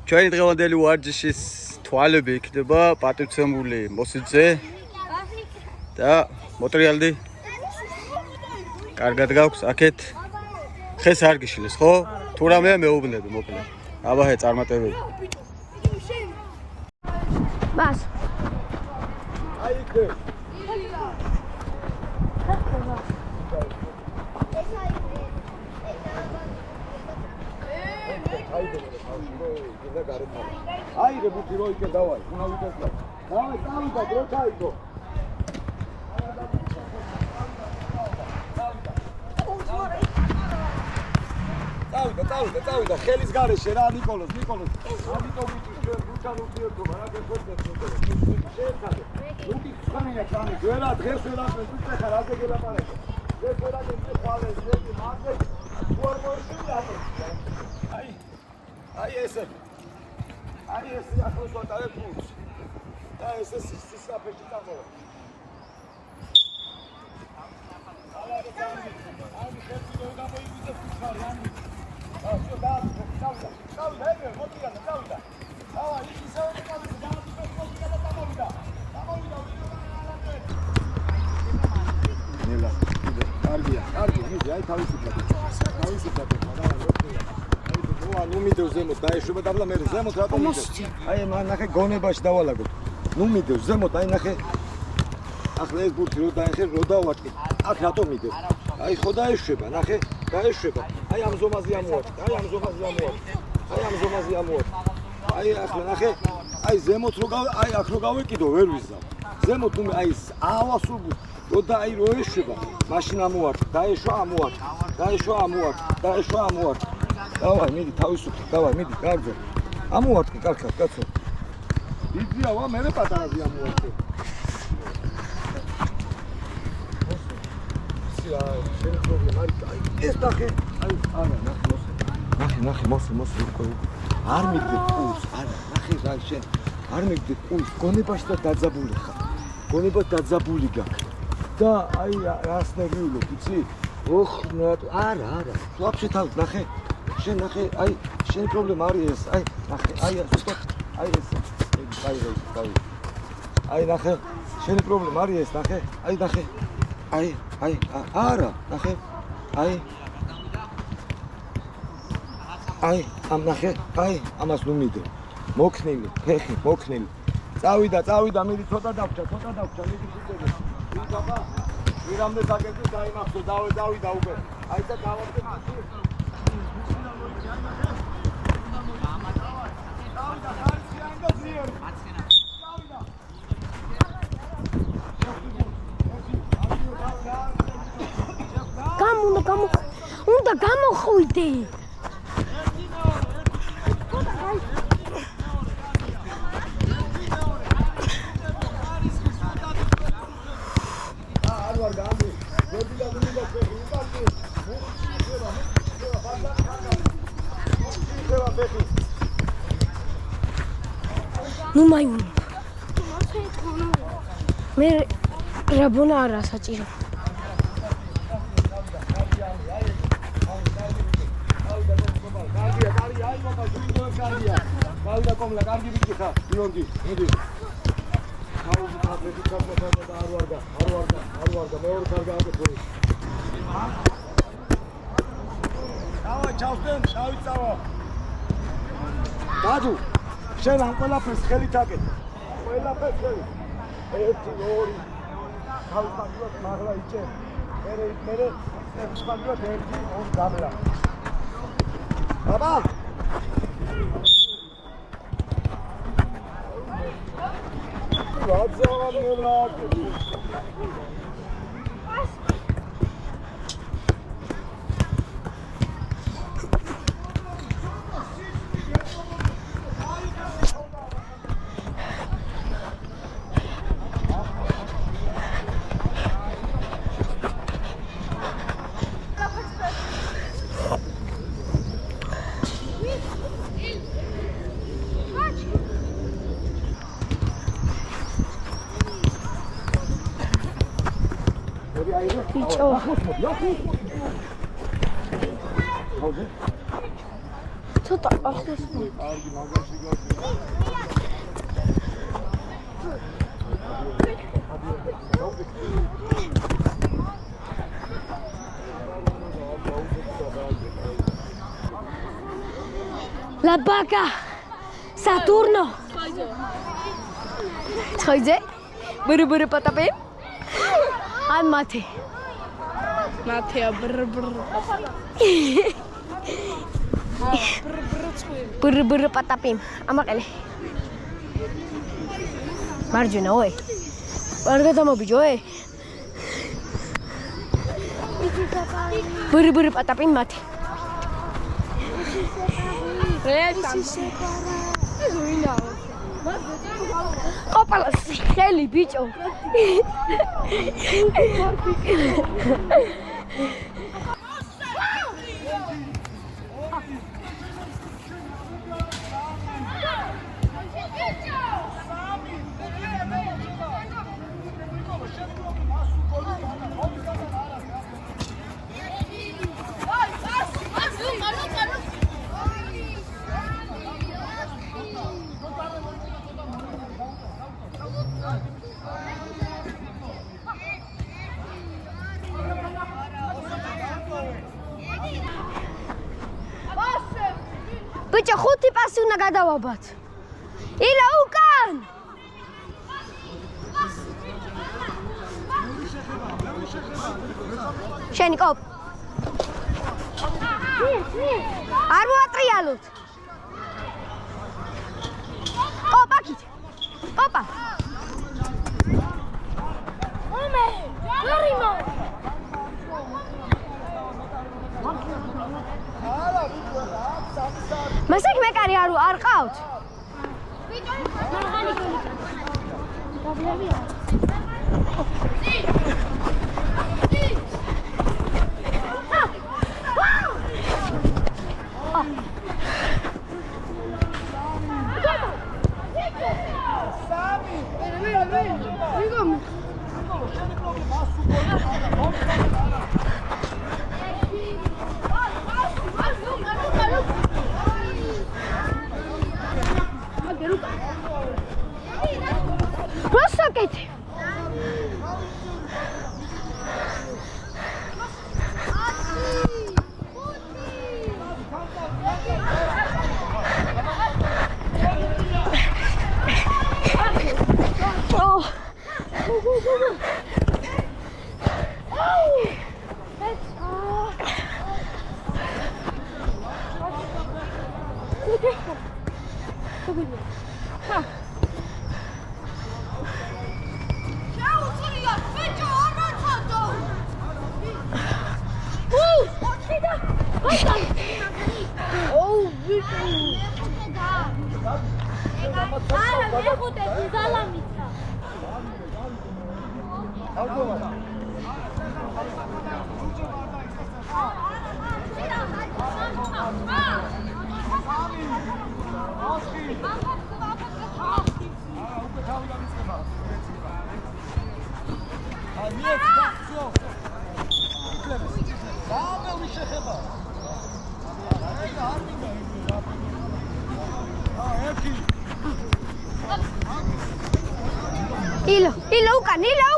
ჩვენი დღევანდელი ვარჯიშის თვალები იქნება პატივცემული მოსიძე და მოტრიალდი. კარგად გაქვს აქეთ ხეს არ გიშლის, ხო? თუ რამეა მეუბნები მოკლედ. აბაჰე წარმატებული. ბას. აი იქ. აი რე ბუთი რო იქე დავაი, უნდა ვიტესო. დავაი, წავიდა, დრო ჩაიგო. წავიდა, ხელის გარეშე რა ნიკოლოს. ამიტომ ვიტყვი ბუჩან უთიერთობა რა გეხვეწეთ. შეერთადე. უკი ხანია ჩამი, ვერა დღეს ვერა წუწე ხარ, ასე გელაპარაკე. დღეს ვერა წუწე ხვალე, ზეგი მაგე. უარ მოიშვილე ატო. აი ესე. აი ესე ახლა ვატარებ ფულს. და ესე სისაფეში წამოვა. აი ხეთი რო გამოიგვიძე ფუჩარი ამი. კარგია, მიდი, აი თავისუფლად. ნუ მიდევ ზემოთ, დაეშვება და მე ზემოთ რატო მიდევ? აი ნახე გონებაში დავალაგოთ. ნუ მიდევ ზემოთ, აი ნახე. ახლა ეს ბურთი რო დაეხე, რო დავატკი. აქ რატო მიდევ? აი ხო დაეშვება, ნახე, დაეშვება. აი ამ ზომაზე ამოვატკი, აი ამ ზომაზე ამოვატკი. აი ახლა ნახე, აი ზემოთ რო აი აქ რო გავეკიდო, ვერ ვიზავ. ზემოთ ნუ აი ავასულ რო და აი რო ეშვება, მაშინ ამოვატკი, დაეშვა ამოვატკი. დავაი, მიდი თავისუფლად, დავაი, მიდი, კარგზე. ამოვატკი, კარგად, კაცო. დიდია ვა, მე პატარაზე ამოვატკი. შენ პრობლემა არის, აი ეს ნახე, აი არა, ნახე, მოსე, უკვე. არ მიგდე პულს, არა, ნახე რა შენ, არ მიგდე პულს, გონებაში და დაძაბული ხარ. გონება დაძაბული გაქვს. და აი რას ნერვიულობ, იცი? ოხ, არა, ვაფშე თავი, ნახე. შენ ნახე, აი, შენი პრობლემა არის ეს, აი, ნახე, აი, აი ეს. აი, ნახე, შენი პრობლემა არის ეს, ნახე, აი, ნახე. აი, არა, ნახე. აი, ამ ნახე, აი, ამას ნუ მიდე. მოქნილი, ფეხი, მოქნილი. წავიდა, მიდი ცოტა დავჭა, მიდი შეგე. ვიღაბა, ვირამდე დაგეძე დაიმახსო, დავიდა უკვე. აი და გავაკეთე. უნდა გამოხვიდე. ნუ მაიმუნ. მე რაბონა არა საჭირო. გავიდა კომლა, კარგი ვიქი ხარ, ბიორგი, მიდი. გავიდა ფეთი ჩამოვა და არ ვარგა, მეორე კარგი აკეთე. დავა ჩავსტენ, დავიწავა. დაძუ, შენ ამ ყველაფერს ხელით აკეთე. ყველაფერს ხელით. 1 2 თავისუფლად მაღლა იჭე. მე თავისუფლად 1 2 გამლა. აბა ცოტა ახლოს. კარგი მაგაში გავწევ. La vaca. Saturno. Ცხოიძე. ბურბურ პატაპი. ან მათე. მათეა ბრ ბურბურ პატაპი. ამაყელე. მარჯვენა ой. არ გადამობიჯო ე. ბურბურ პატაპი მათე. ოპალა ხელი ბიჭო ბიჭო ხუთი პასი უნდა გადავაბათ ილა უკან შენი კოპ არ მოატრიალოთ კოპაკით კოპა ომე გარიმო მასაკ მეკარი არ ყავთ? მაღალი გოლი. დაბლებია. Prostakete. Oh. Ilo ukan. Ilo.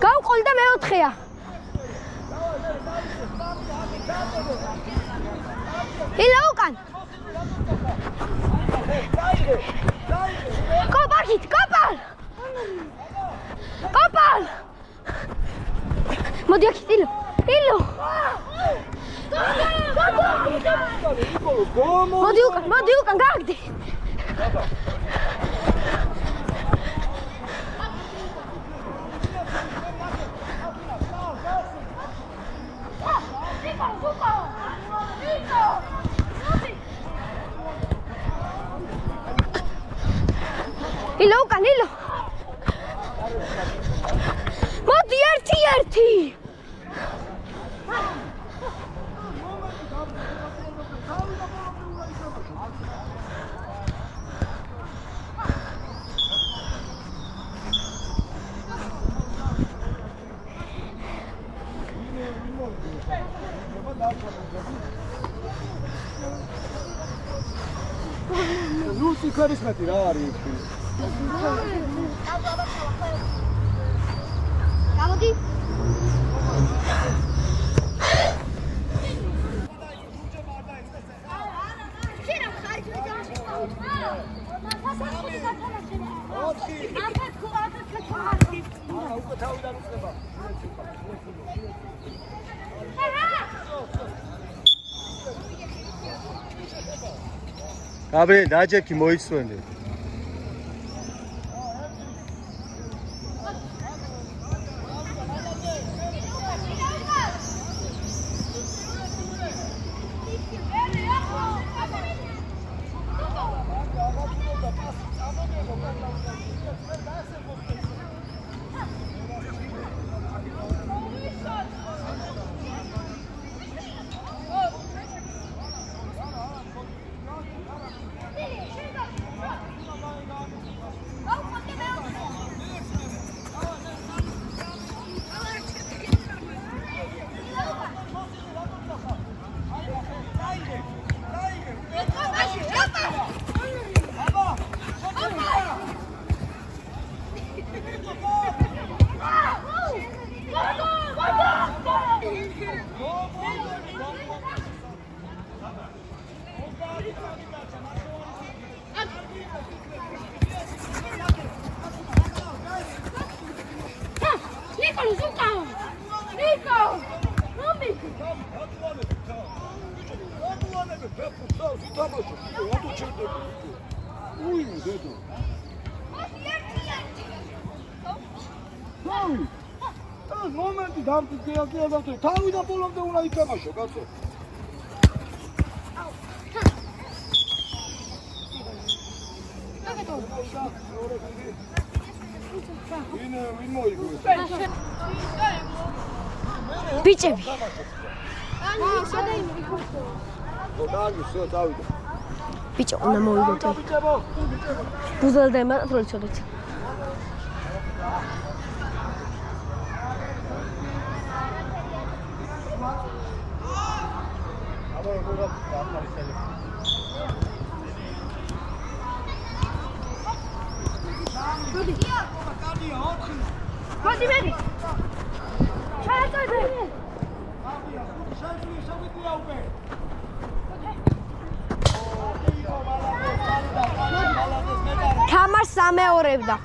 გავყოლ და მეოთხეა. ილო უკან. კოპაკით, კოპალ. მოდი აქ ილო. მოდი უკან, გაგდი. ილო უკან. ერთი. ნუ სიქარისმეთი რა არის? გამოდი. შეიძლება ხარჯ ვეძახი. უკვე თავიდან უწდება. გაბრიელ დაჯექი მოიცვენე. მომენტი დამტკიცე თავიდან ბოლომდე უნდა ითამაშო კაცო. ვინ მოიგო? ბიჭები. ბიჭო უნდა მოვიდოთ. ბუზელდა ემატათ რომ იცოდეთ. მოდი მე. ჩააწოდე. თამაშს სამეორებდა.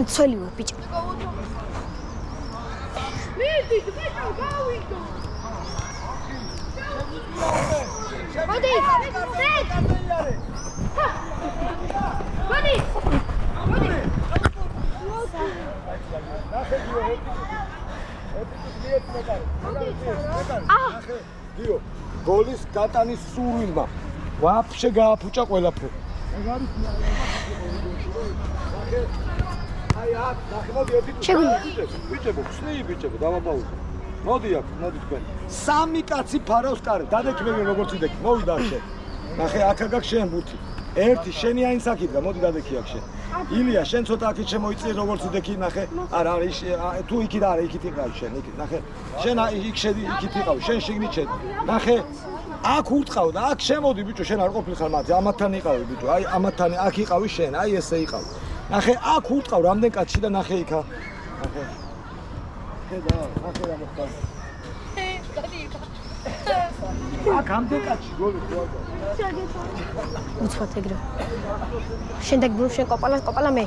ენცველი ვარ ბიჭო. მიდი, ბიჭო, გავიგო. მოდი, მოდი. მოდი. გიო, გოლის გატანის სურვილმა ვაფშე გააფუჭა ყველაფერი. აი აქ ნახევარი ერთი ბიჭებო, ხსნი ბიჭებო, დავაბაუზე. მოდი აქ, მოდი თქვენ. სამი კაცი ფარავს კარი, დადექმები როგორც იდექი, მოვიდა აქ შენ. ნახე აქ აგაკ შენ ბუთი. ერთი შენი აინც აქიდგა, მოდი დადექი აქ შენ. ილია, შენ ცოტა აქით შემოიწიე როგორც იდექი, ნახე. არა, არის თუ იქით არა, იქით იყავი შენ, იქით. ნახე. შენ იქ შედი, იქით იყავი, შენ შიგნით შედი. ნახე. აქ ურტყავ და აქ შემოდი ბიჭო, შენ არ ყოფილი ხარ მათი, ამათთან იყავი ბიჭო. აი ამათთან აქ იყავი შენ, აი ესე იყავი. ნახე, აქ ურტყავ რამდენ კაცში და ნახე იქა. ნახე. ხედა, ნახე რა მოხდა. აქ ამდენ კაცში გოლი ხო? უცბად ეგრე. შემდეგ ბლუ შენ კოპალა მე.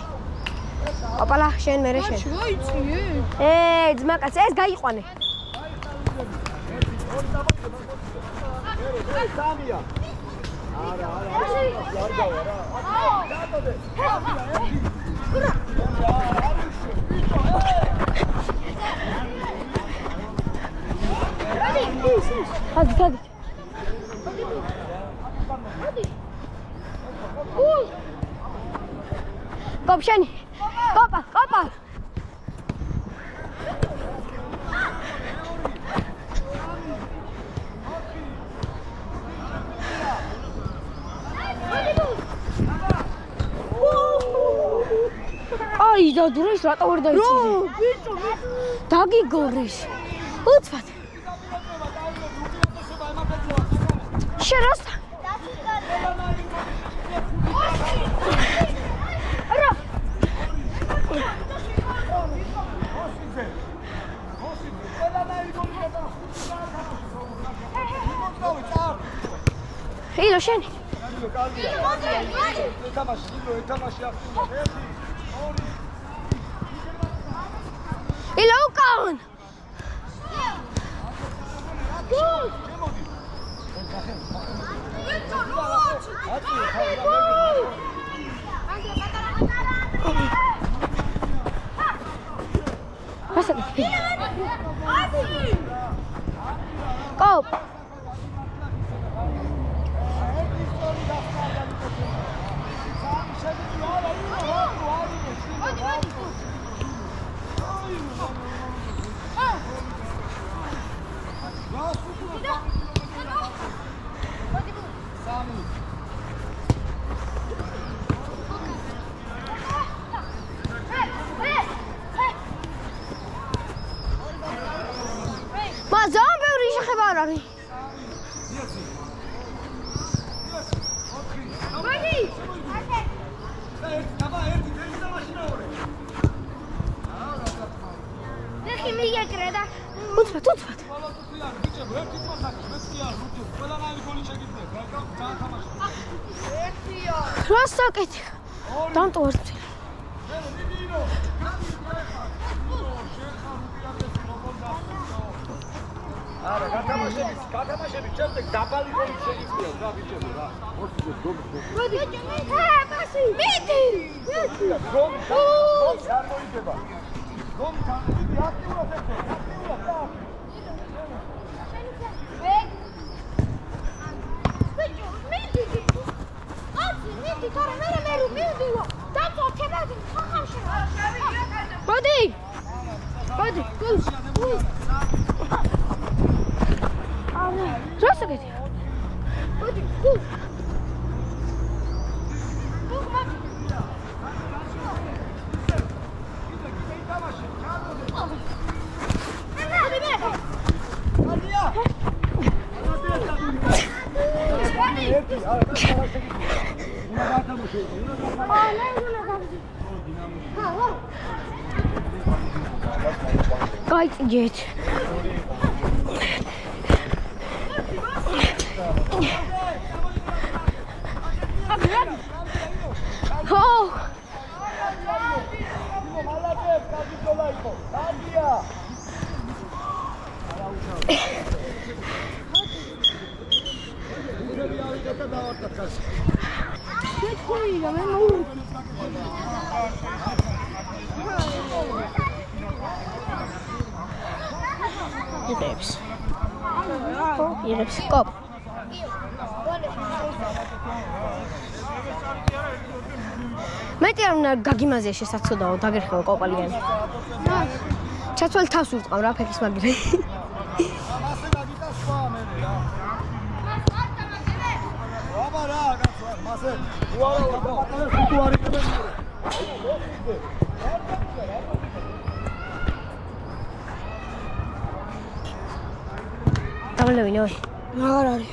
კოპალა შენ მე შენ. მოიწიე. ძმა კაცი, ეს გაიყვანე. სამია. არა, არ გავა რა. დადოდე. გადი. Kopsheni. Kopa. Ai, da dureș, rata ori dai. Dagi goreș. Uțfat. Ce asta? Ilo, Sheni. Ilo, Ukaun. Kop. Mazam ბევრი შეხება არ არის. უცბად. რასაკეთ? დამტოვართ. არა, გათამაშები, შემდეგ დაბალი გოლი შეიძლება რა ბიჭებო რა. მოდი, პასი. მიდი. გოლ გამოიდება. გოლ გამოიდი აქტიურად ეხო, აქტიურად. მიდი, თორე მე მივიდიო. დაწოქება ხახავში. მოდი. გოლ. რასაკეთი? მოდი, გულ. გაიწიეთ. Იღებს კოპ. მეტი არ უნდა გაგიმაზია შესაძლოა დაგერხება კოპალიანი. ჩაცვალ თავს ურწყავ რა ფეხის მაგირი. მასე გაგიტასვა მე რა. აბა რა გასვა მასე. უარა პატარა თუ არ იქნება. დავლევინო. აღარ არის.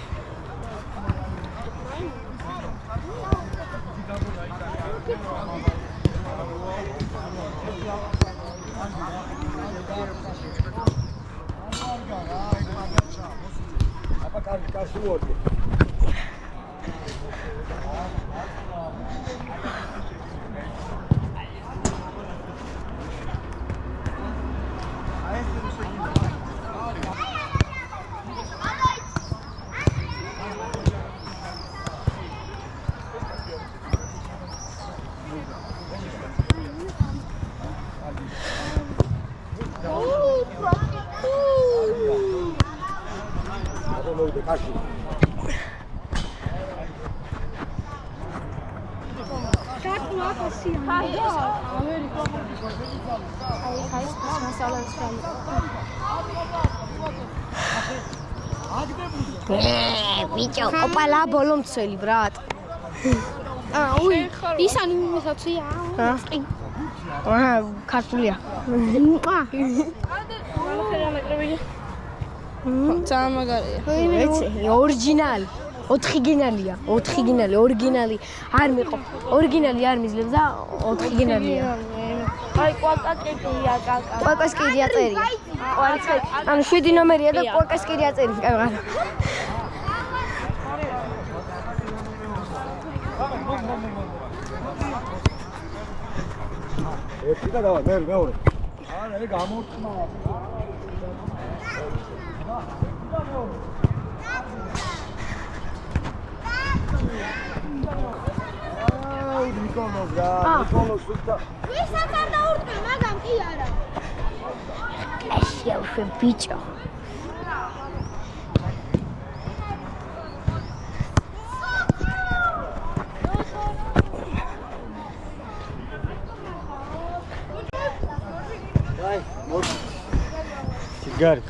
აბა კარგი უორდი. მოვიდე კარში. ბიჭო, ოპალა ბოლომცველი ბრატ. უი, ისანი მისაცია. აჰა, ქართულია. წამაგარია. ვიცი, ორიგინალი. 4 გინალია, 4 გინალი, ორიგინალი არ მიყო. ორიგინალი არ მიძლებს და 4 გინალია. აი, კვაკაკებია, კაკა. კვაკას კიდია წერია. ანუ 7 ნომერია და კვაკას კიდია წერია. კაი. ერთი და დავა, მეორე. არა, ეგ გამორთმა. ნიკოლოს რა, ნიკოლოს უცა. ვისაც არ დაურტყე, მაგამ კი არა. ეს შეუშე ბიჭო. Сигарет.